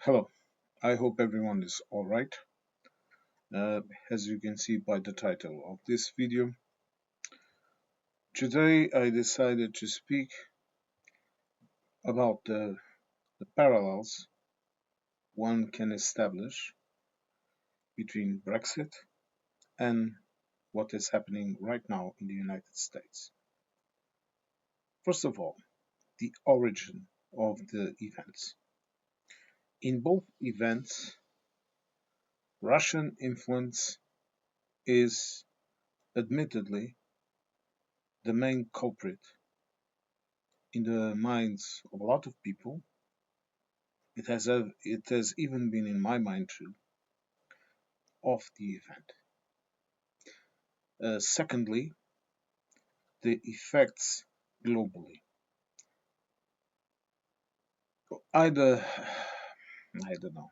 Hello, I hope everyone is alright. Uh, as you can see by the title of this video, today I decided to speak about the parallels one can establish between Brexit and what is happening right now in the United States. First of all, the origin of the events. In both events, Russian influence is admittedly the main culprit in the minds of a lot of people. It has even been in my mind too of the event. Secondly, the effects globally. Either I don't know.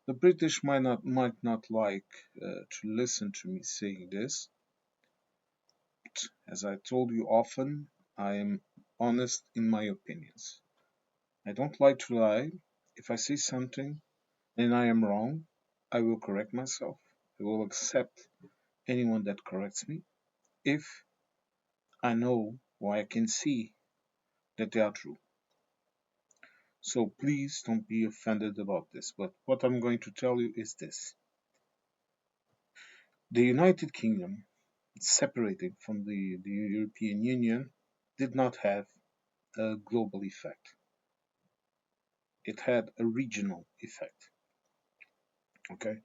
The British might not like to listen to me saying this. But as I told you often, I am honest in my opinions. I don't like to lie. If I say something and I am wrong, I will correct myself. I will accept anyone that corrects me if I know or I can see that they are true. So please don't be offended about this. But what I'm going to tell you is this: the United Kingdom, separating from the European Union, did not have a global effect. It had a regional effect. Okay?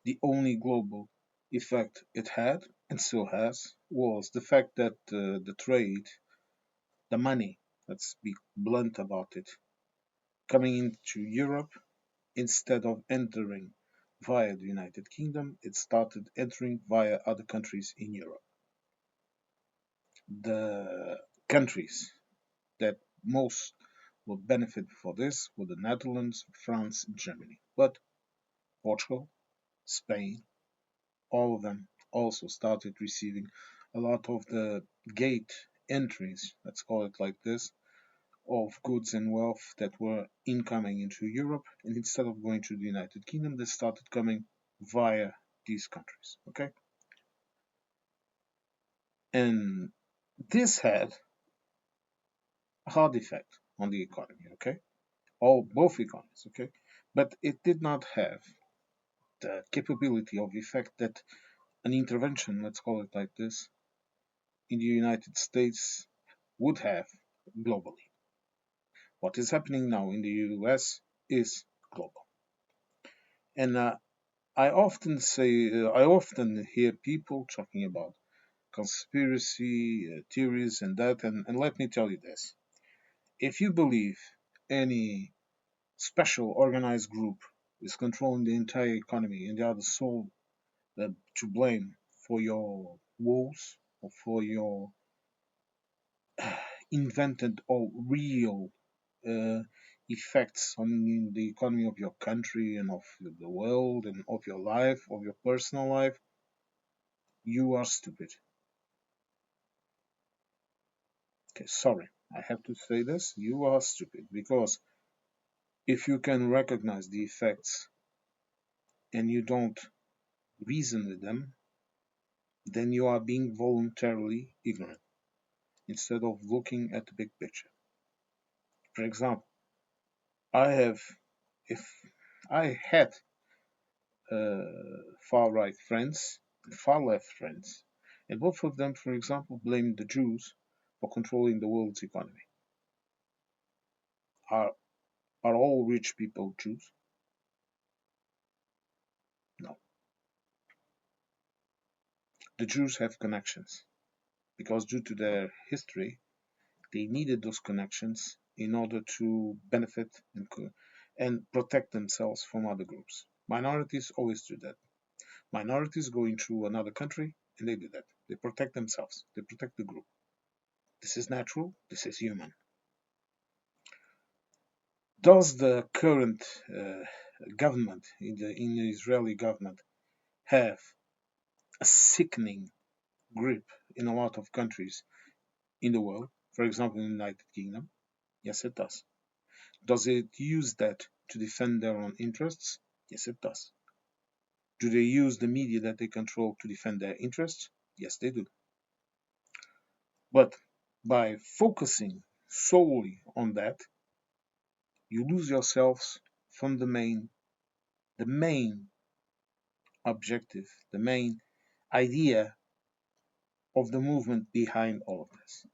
The only global effect it had, and still has, was the fact that the trade, the money, let's be blunt about it, coming into Europe, instead of entering via the United Kingdom, it started entering via other countries in Europe. The countries that most would benefit for this were the Netherlands, France, and Germany. But Portugal, Spain, all of them also started receiving a lot of the gate entries, let's call it like this, of goods and wealth that were incoming into Europe, and instead of going to the United Kingdom, they started coming via these countries. Okay, and this had a hard effect on the economy. Okay, all both economies. Okay, but it did not have the capability of effect that an intervention, let's call it like this, in the United States would have globally. What is happening now in the US is global. And I often hear people talking about conspiracy theories and that, and let me tell you this. If you believe any special organized group is controlling the entire economy and they are the sole to blame for your woes or for your invented or real uh, effects on the economy of your country and of the world and of your life, of your personal life, you are stupid. Okay, sorry, I have to say this. You are stupid because if you can recognize the effects and you don't reason with them, then you are being voluntarily ignorant instead of looking at the big picture. For example, I have, if I had far right friends and far left friends, and both of them, for example, blamed the Jews for controlling the world's economy. Are are all rich people Jews? No. The Jews have connections because due to their history, they needed those connections in order to benefit and protect themselves from other groups. Minorities always do that. Minorities go into another country and they do that. They protect themselves. They protect the group. This is natural. This is human. Does the current government in the Israeli government have a sickening grip in a lot of countries in the world? For example, in the United Kingdom, yes, it does. Does it use that to defend their own interests? Yes, it does. Do they use the media that they control to defend their interests? Yes, they do. But by focusing solely on that, you lose yourselves from the main objective, the main idea of the movement behind all of this.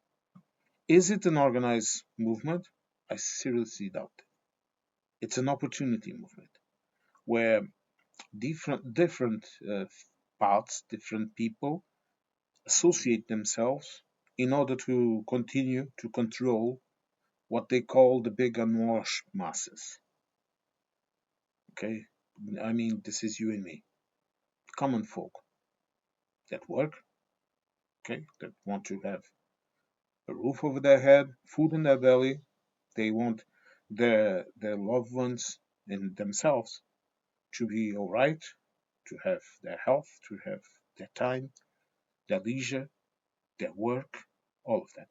Is it an organized movement? I seriously doubt it. It's an opportunity movement where different parts, different people associate themselves in order to continue to control what they call the big unwashed masses. Okay, I mean this is you and me, common folk that work, okay, that want to have a roof over their head, food in their belly. They want their loved ones and themselves to be all right, to have their health, to have their time, their leisure, their work, all of that.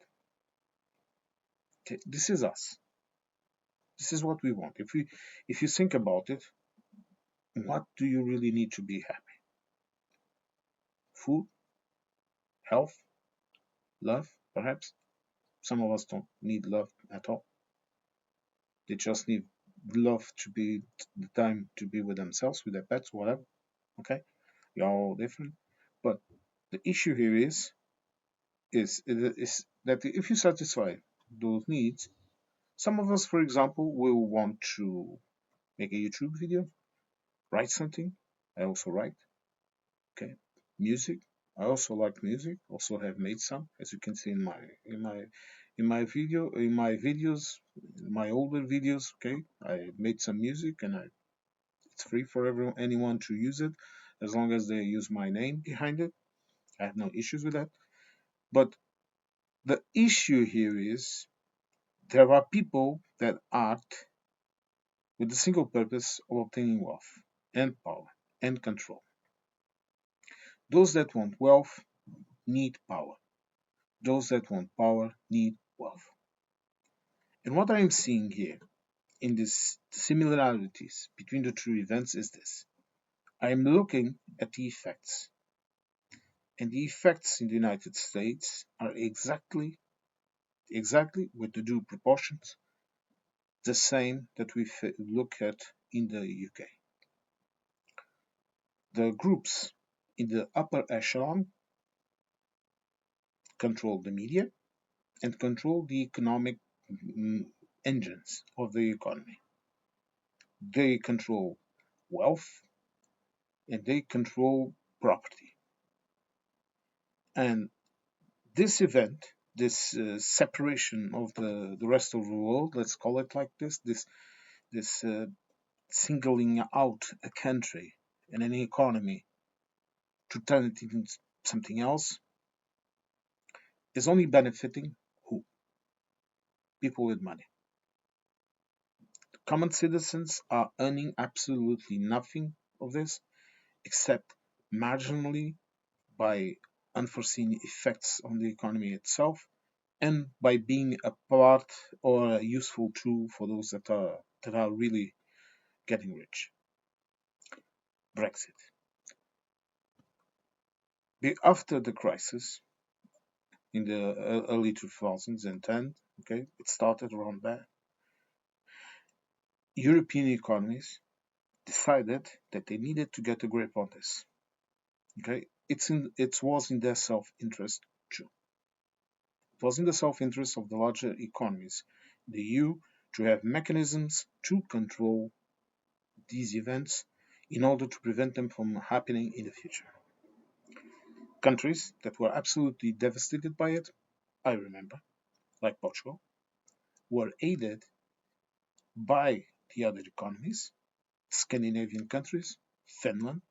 Okay, this is us. This is what we want. If you think about it, what do you really need to be happy? Food, health, love, perhaps. Some of us don't need love at all. They just need love to be the time to be with themselves, with their pets, whatever. Okay, you're all different. But the issue here is that if you satisfy those needs, some of us, for example, will want to make a YouTube video, write something. I also write. Okay, music. I also like music. Also have made some, as you can see in my videos, my older videos. Okay, I made some music, and it's free for anyone to use it, as long as they use my name behind it. I have no issues with that. But the issue here is there are people that act with the single purpose of obtaining wealth and power and control. Those that want wealth need power. Those that want power need wealth. And what I am seeing here in these similarities between the two events is this. I am looking at the effects. And the effects in the United States are exactly with the due proportions, the same that we look at in the UK. The groups in the upper echelon control the media and control the economic engines of the economy. They control wealth and they control property. And this event, this separation of the rest of the world, let's call it like this singling out a country and an economy to turn it into something else, is only benefiting who? People with money. Common citizens are earning absolutely nothing of this except marginally by unforeseen effects on the economy itself and by being a part or a useful tool for those that are really getting rich. Brexit. After the crisis in the early 2010, okay, it started around there. European economies decided that they needed to get a grip on this. Okay, it was in their self-interest too. It was in the self-interest of the larger economies, the EU, to have mechanisms to control these events in order to prevent them from happening in the future. Countries that were absolutely devastated by it, I remember, like Portugal, were aided by the other economies, Scandinavian countries, Finland.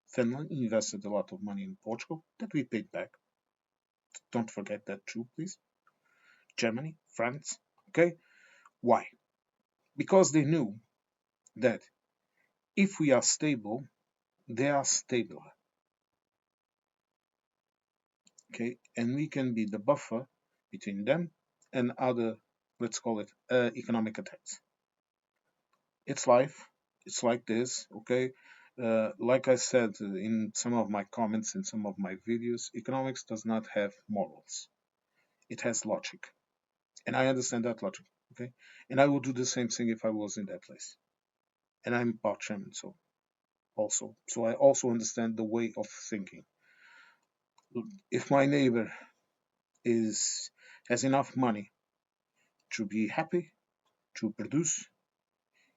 Finland invested a lot of money in Portugal that we paid back. Don't forget that too, please. Germany, France. Okay? Why? Because they knew that if we are stable, they are stabler. Okay? And we can be the buffer between them and other, let's call it, economic attacks. It's life. It's like this, okay? Like I said in some of my comments in some of my videos, economics does not have morals. It has logic. And I understand that logic, okay? And I would do the same thing if I was in that place. And I'm part German, so also. So I also understand the way of thinking. If my neighbor is has enough money to be happy, to produce,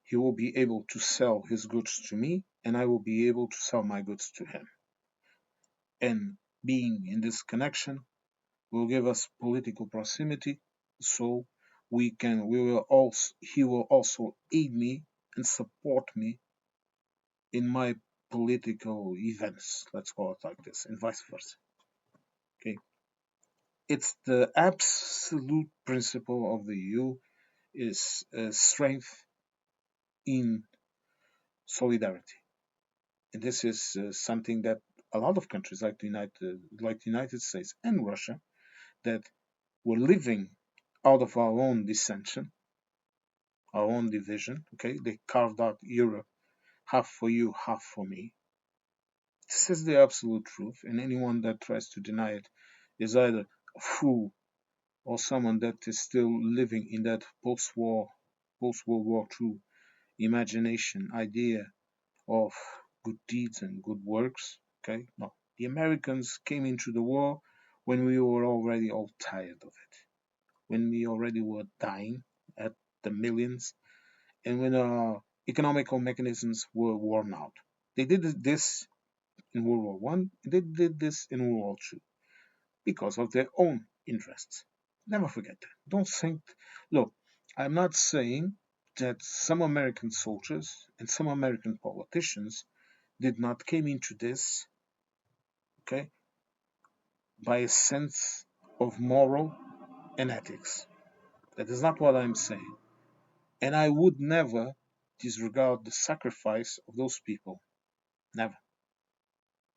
he will be able to sell his goods to me, and I will be able to sell my goods to him. And being in this connection will give us political proximity, so we will also he will also aid me and support me in my political events, let's call it like this, and vice versa. Okay, it's the absolute principle of the EU is strength in solidarity, and this is something that a lot of countries like the United States and Russia, that were living out of our own dissension, our own division. Okay, they carved out Europe, half for you, half for me. This is the absolute truth, and anyone that tries to deny it is either a fool or someone that is still living in that post-World War II imagination idea of good deeds and good works. Okay, no, the Americans came into the war when we were already all tired of it, when we already were dying at the millions, and when our economical mechanisms were worn out. They did this in World War One, they did this in World War Two because of their own interests. Never forget that. Don't think. Look, I'm not saying that some American soldiers and some American politicians did not came into this, okay, by a sense of moral and ethics. That is not what I'm saying. And I would never disregard the sacrifice of those people. Never.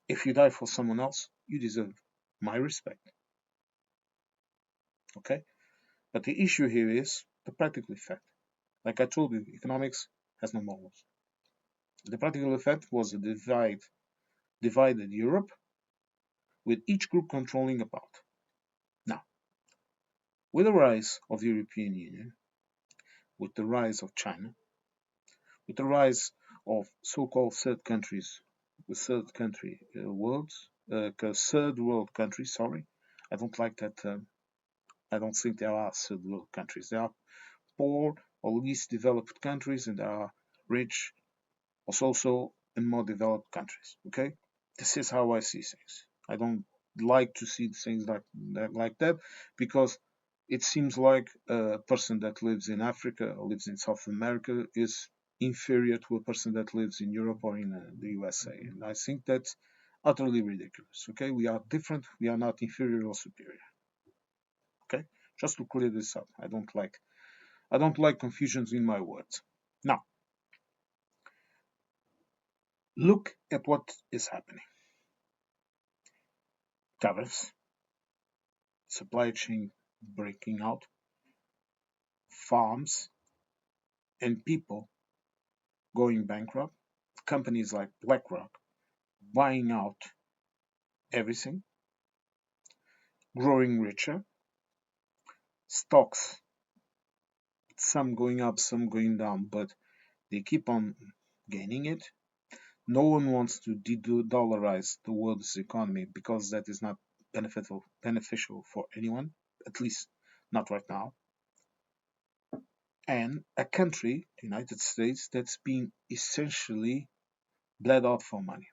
If you die for someone else, you deserve my respect. Okay? But the issue here is the practical effect. Like I told you, economics has no morals. The practical effect was a divided Europe with each group controlling a part. Now, with the rise of the European Union, with the rise of China, with the rise of so-called third countries, the third country worlds, third world countries. Sorry, I don't like that term. I don't think there are third world countries. There are poor or least developed countries, and there are rich or so-so and more developed countries. Okay, this is how I see things. I don't like to see things like that because it seems like a person that lives in Africa or lives in South America is inferior to a person that lives in Europe or in the USA. And I think that's utterly ridiculous. Okay, we are different. We are not inferior or superior. Okay, just to clear this up. I don't like confusions in my words. Now, look at what is happening. Tariffs, supply chain breaking out, farms and people going bankrupt, companies like BlackRock buying out everything, growing richer, stocks, some going up, some going down, but they keep on gaining it. No one wants to de-dollarize the world's economy because that is not beneficial for anyone, at least not right now. And a country, the United States, that's been essentially bled out for money.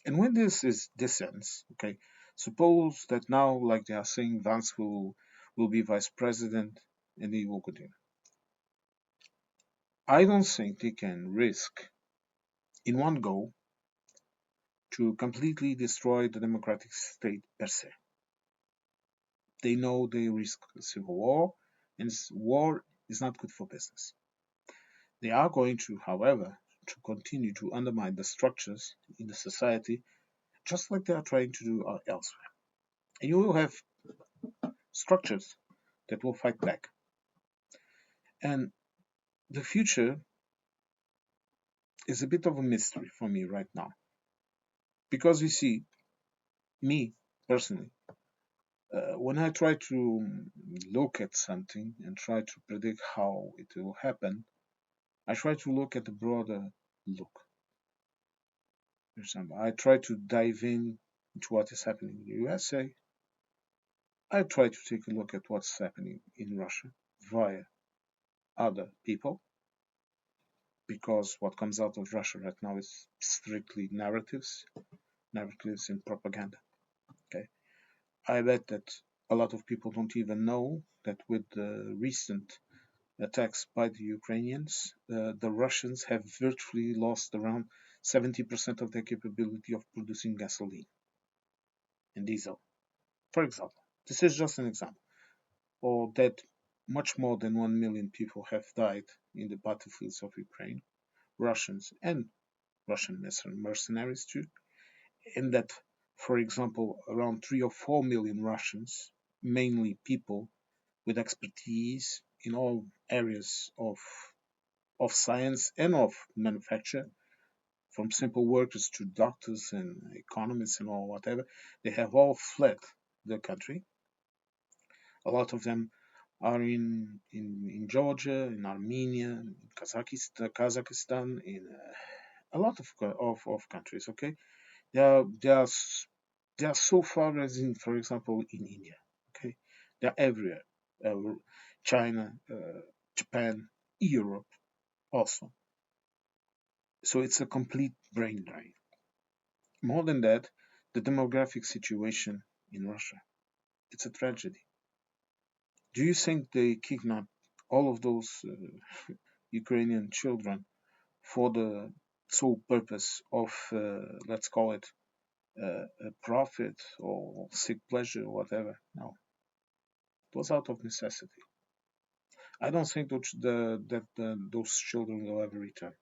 And when this ends, okay, suppose that now, like they are saying, Vance will be vice president and he will continue. I don't think they can risk in one go to completely destroy the democratic state per se. They know they risk civil war, and war is not good for business. They are going to, however, to continue to undermine the structures in the society, just like they are trying to do elsewhere. And you will have structures that will fight back. And the future is a bit of a mystery for me right now. Because you see, me personally, when I try to look at something and try to predict how it will happen, I try to look at the broader look. For example, I try to dive in into what is happening in the USA. I try to take a look at what's happening in Russia via other people, because what comes out of Russia right now is strictly narratives and propaganda. Okay, I bet that a lot of people don't even know that with the recent attacks by the Ukrainians, the Russians have virtually lost around 70% of their capability of producing gasoline and diesel. For example, this is just an example. Or that much more than 1 million people have died in the battlefields of Ukraine, Russians and Russian mercenaries too, and that, for example, around 3 or 4 million Russians, mainly people with expertise in all areas of science and of manufacture, from simple workers to doctors and economists and all whatever, they have all fled the country. A lot of them are in Georgia, in Armenia, in Kazakhstan, in a lot of countries. Okay, they are they are they are so far as in, for example, in India. Okay, they are everywhere. China, Japan, Europe also. So it's a complete brain drain. More than that, the demographic situation in Russia, it's a tragedy. Do you think they kidnapped all of those Ukrainian children for the sole purpose of, let's call it, a profit or sick pleasure, or whatever? No, it was out of necessity. I don't think that those children will ever return.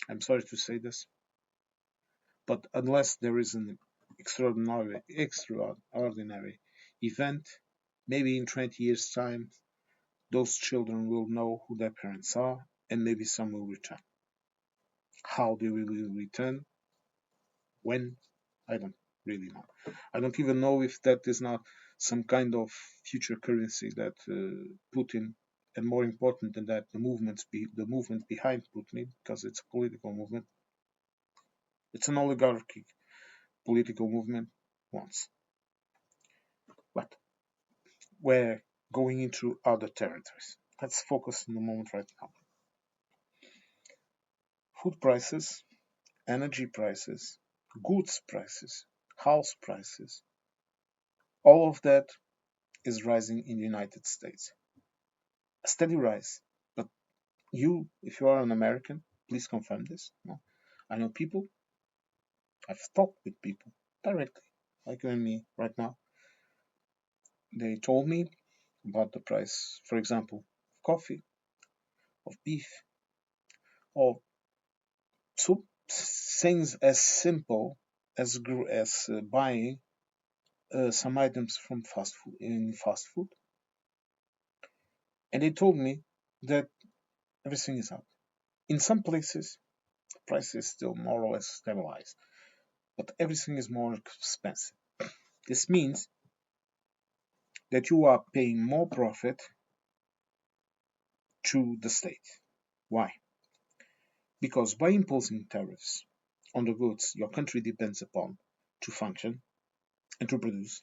I'm sorry to say this, but unless there is an extraordinary event, maybe in 20 years' time, those children will know who their parents are, and maybe some will return. How they will return, when, I don't really know. I don't even know if that is not some kind of future currency that Putin, and more important than that, the movement behind Putin, because it's a political movement, it's an oligarchic political movement, wants. But we're going into other territories. Let's focus in the moment right now. Food prices, energy prices, goods prices, house prices, all of that is rising in the United States. A steady rise. But you, if you are an American, please confirm this. No. I know people, I've talked with people directly, like you and me right now. They told me about the price, for example, of coffee, of beef, or so things as simple as buying some items from fast food, and they told me that everything is up. In some places, the price is still more or less stabilized, but everything is more expensive. This means that you are paying more profit to the state. Why? Because by imposing tariffs on the goods your country depends upon to function and to produce,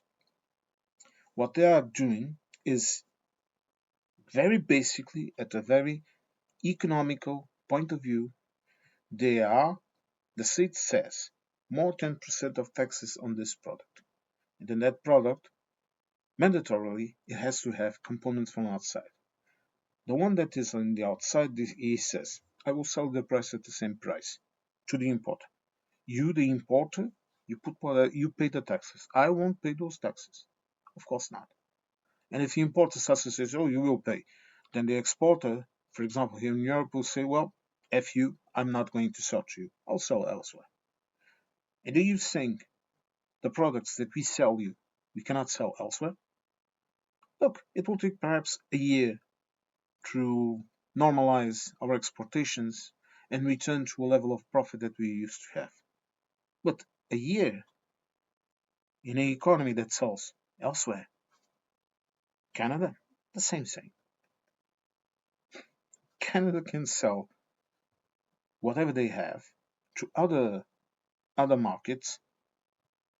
what they are doing is very basically, at a very economical point of view, they are, the state says, more 10% of taxes on this product. And then that product, mandatorily, it has to have components from outside. The one that is on the outside, he says, I will sell the price at the same price to the importer. You, the importer, you pay the taxes. I won't pay those taxes. Of course not. And if the importer says, oh, you will pay, then the exporter, for example, here in Europe, will say, well, F you, I'm not going to sell to you. I'll sell elsewhere. And do you think the products that we sell you, we cannot sell elsewhere? Look, it will take perhaps a year to normalize our exportations and return to a level of profit that we used to have. But a year in an economy that sells elsewhere, Canada, the same thing. Canada can sell whatever they have to other markets,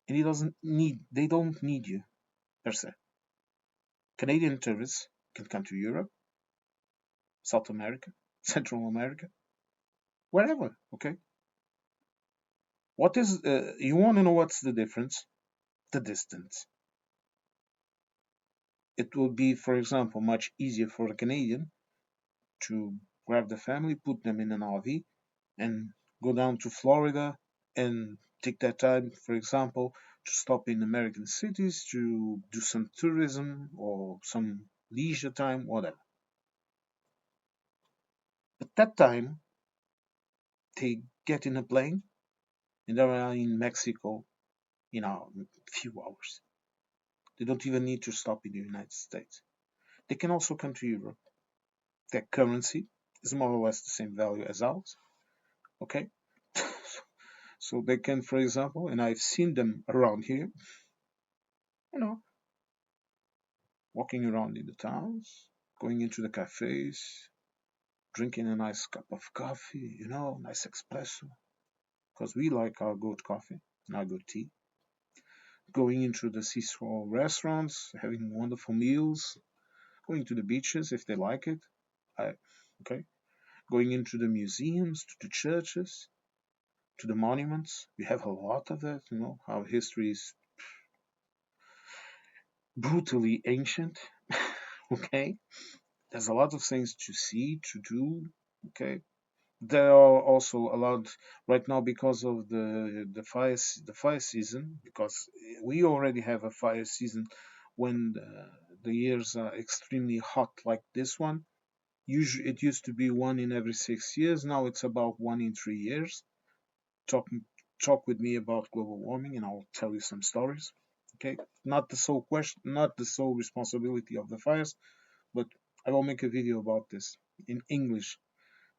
and they don't need you per se. Canadian tourists can come to Europe, South America, Central America, wherever. Okay. What is you want to know what's the difference? The distance. It will be, for example, much easier for a Canadian to grab the family, put them in an RV, and go down to Florida and take that time, for example, to stop in American cities to do some tourism or some leisure time, whatever. But that time, they get in a plane and they are in Mexico in a few hours. They don't even need to stop in the United States. They can also come to Europe. Their currency is more or less the same value as ours. Okay? So they can, for example, and I've seen them around here, you know, walking around in the towns, going into the cafes, drinking a nice cup of coffee, nice espresso, because we like our good coffee and our good tea. Going into the seashore restaurants, having wonderful meals, going to the beaches if they like it. I, okay. Going into the museums, to the churches, to the monuments. We have a lot of that, our history is brutally ancient. Okay. There's a lot of things to see, to do. Okay. There are also a lot right now because of the fire season, because we already have a fire season when the years are extremely hot like this one. Usually it used to be one in every 6 years. Now it's about 1 in 3 years. Talk talk with me about global warming, and I'll tell you some stories. Okay, not the sole responsibility of the fires, but I will make a video about this in English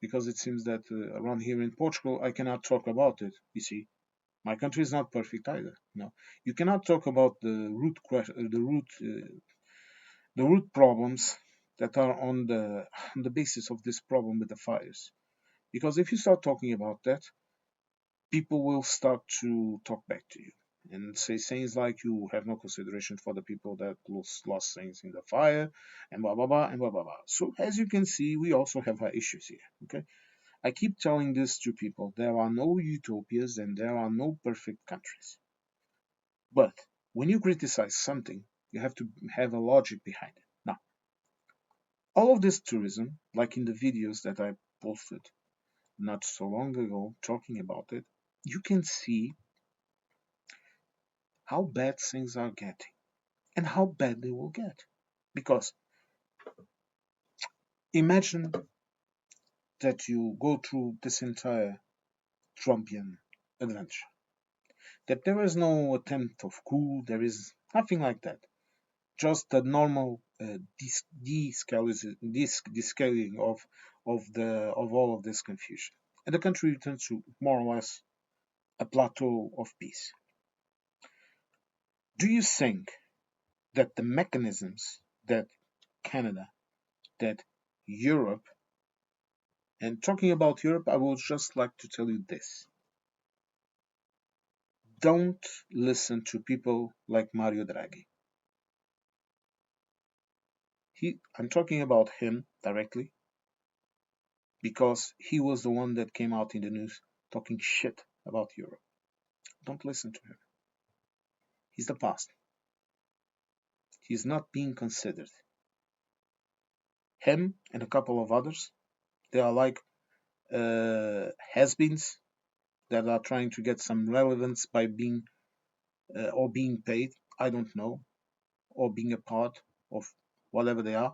because it seems that around here in Portugal I cannot talk about it. You see, my country is not perfect either. No, you cannot talk about the root problems that are on the basis of this problem with the fires. Because if you start talking about that, people will start to talk back to you and say things like you have no consideration for the people that lost things in the fire and blah blah blah and blah blah blah. So as you can see, we also have our issues here. Okay, I keep telling this to people: there are no utopias and there are no perfect countries. But when you criticize something, you have to have a logic behind it. Now, all of this tourism, like in the videos that I posted not so long ago talking about it, you can see how bad things are getting and how bad they will get. Because imagine that you go through this entire Trumpian adventure, that there is no attempt of coup, there is nothing like that. Just the normal descaling of all of this confusion, and the country returns to more or less a plateau of peace. Do you think that the mechanisms that Canada, that Europe, and talking about Europe, I would just like to tell you this: don't listen to people like Mario Draghi. I'm talking about him directly because he was the one that came out in the news talking shit about Europe. Don't listen to him. He's the past. He's not being considered. Him and a couple of others, they are like has-beens that are trying to get some relevance by being or being paid. I don't know, or being a part of whatever they are.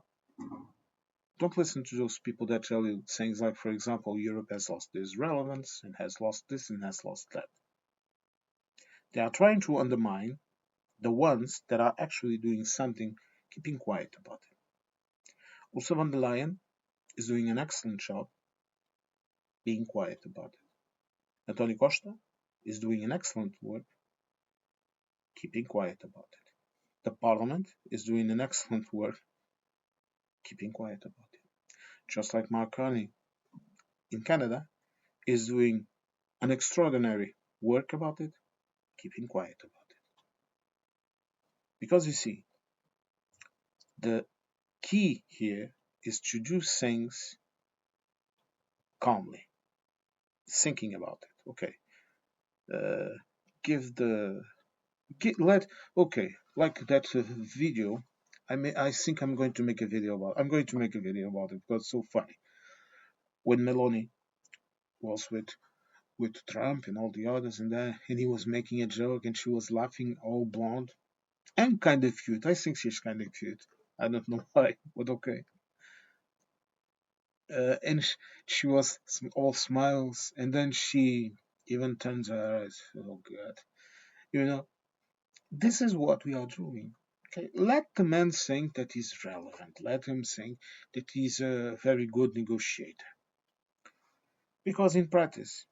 Don't listen to those people that tell you things like, for example, Europe has lost this relevance and has lost this and has lost that. They are trying to undermine the ones that are actually doing something, keeping quiet about it. Ursula von der Leyen is doing an excellent job being quiet about it. Antonio Costa is doing an excellent work keeping quiet about it. The Parliament is doing an excellent work keeping quiet about it. Just like Mark Carney in Canada is doing an extraordinary work about it, keeping quiet about it. Because you see, the key here is to do things calmly, thinking about it. Okay, uh, give the let okay like that video. I think I'm going to make a video about. I'm going to make a video about it because it's so funny. When Meloni was with Trump and all the others and that, and he was making a joke and she was laughing all blonde and kind of cute. I think she's kind of cute. I don't know why, but okay. And she was all smiles, and then she even turns her eyes. Oh God, you know, this is what we are doing. Okay, let the man think that he's relevant. Let him think that he's a very good negotiator. Because in practice,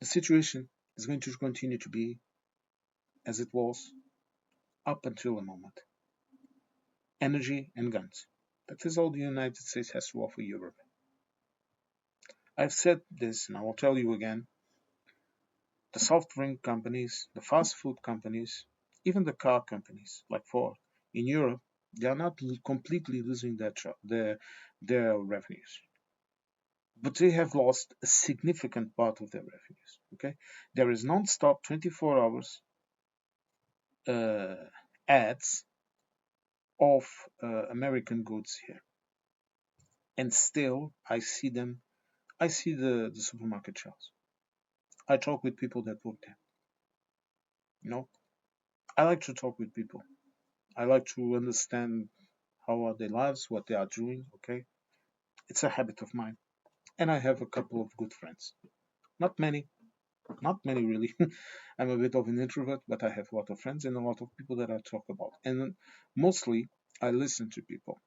the situation is going to continue to be as it was up until the moment. Energy and guns. That is all the United States has to offer Europe. I've said this and I will tell you again. The soft drink companies, the fast food companies, even the car companies like Ford in Europe, they are not completely losing their revenues, but they have lost a significant part of their revenues. Okay, there is non-stop 24 hours uh, ads of American goods here, and still I see them. I see the supermarket shelves. I talk with people that work there. You know, I like to talk with people. I like to understand how are their lives, what they are doing. Okay, it's a habit of mine, and I have a couple of good friends. Not many, not many really. I'm a bit of an introvert, but I have a lot of friends and a lot of people that I talk about. And mostly I listen to people,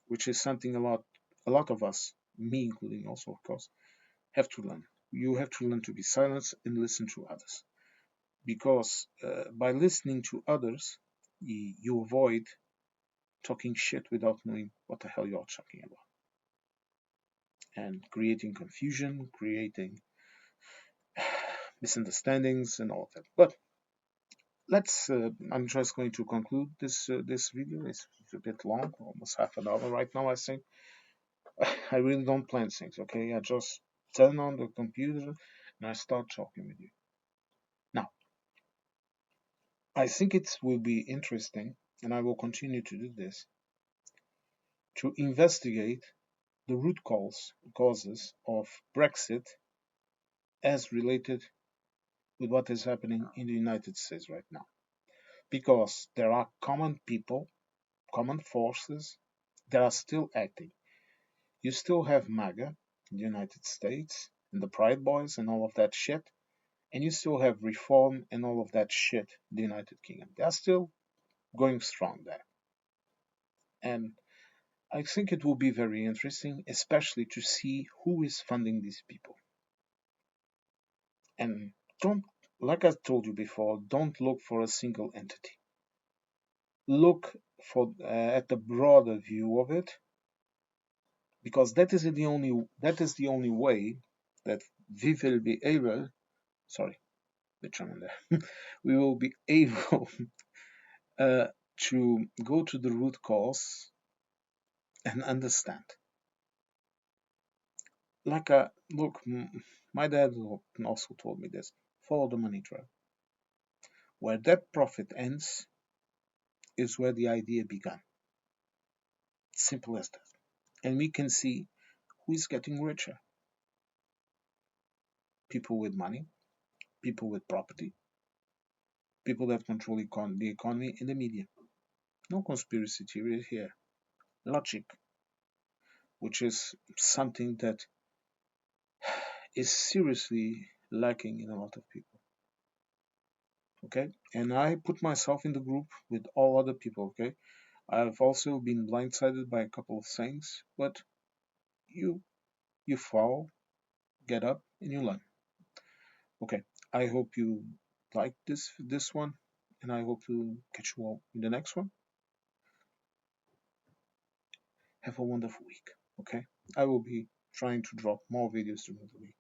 which is something a lot of us, me including also of course, have to learn. You have to learn to be silent and listen to others. Because by listening to others, you avoid talking shit without knowing what the hell you're talking about. And creating confusion, creating misunderstandings and all of that. But let's. I'm just going to conclude this video. It's a bit long, almost half an hour right now. I think I really don't plan things. Okay, I just turn on the computer and I start talking with you. Now, I think it will be interesting, and I will continue to do this to investigate the root causes of Brexit as related with what is happening in the United States right now. Because there are common people, common forces that are still acting. You still have MAGA in the United States and the Pride Boys and all of that shit, and you still have Reform and all of that shit in the United Kingdom. They are still going strong there. And I think it will be very interesting, especially to see who is funding these people. And don't, like I told you before, don't look for a single entity. Look for at the broader view of it, because that is the only way that we will be able. Sorry, the German there. We will be able uh, to go to the root cause and understand. Like look, my dad also told me this: follow the money trail. Where that profit ends is where the idea began. Simple as that. And we can see who is getting richer: people with money, people with property, people that control the economy and the media. No conspiracy theory here. Logic, which is something that is seriously lacking in a lot of people. Okay? And I put myself in the group with all other people. Okay? I've also been blindsided by a couple of things, but you you fall, get up, and you learn. Okay, I hope you like this one, and I hope to catch you all in the next one. Have a wonderful week. Okay, I will be trying to drop more videos during the week.